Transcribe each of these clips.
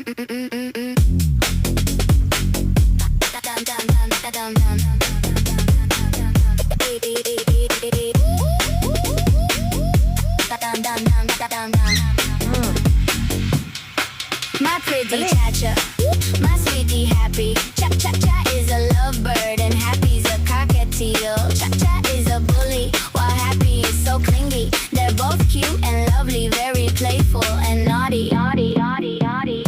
My pretty cha-cha, my sweetie happy. Cha-cha-cha is a lovebird and happy's a cockatiel. Cha-cha is a bully while happy is so clingy. They're both cute and lovely, very playful and naughty. Naughty, naughty, naughty.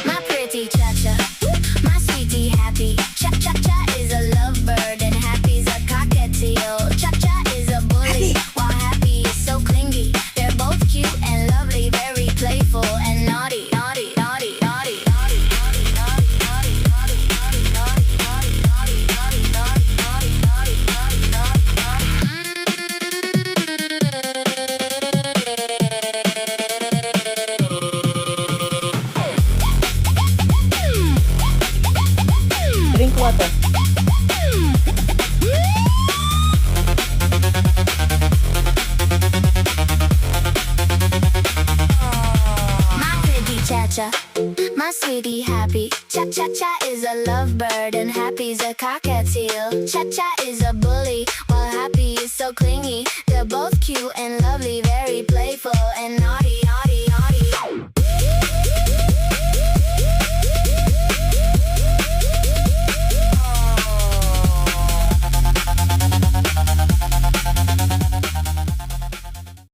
My pretty cha-cha, my sweetie happy. Cha-cha-cha is a lovebird and happy's a cockatiel. Cha-cha is a bully while happy is so clingy. They're both cute and lovely, very playful and naughty. Naughty, naughty, naughty, naughty, naughty, naughty, naughty, naughty, naughty, naughty, naughty, naughty, naughty, naughty, naughty, Drink water. My pretty cha-cha, my sweetie happy. Cha-cha-cha is a lovebird and happy's a cockatiel. Cha-cha is a bully while happy is so clingy. They're both cute and lovely, very playful and naughty.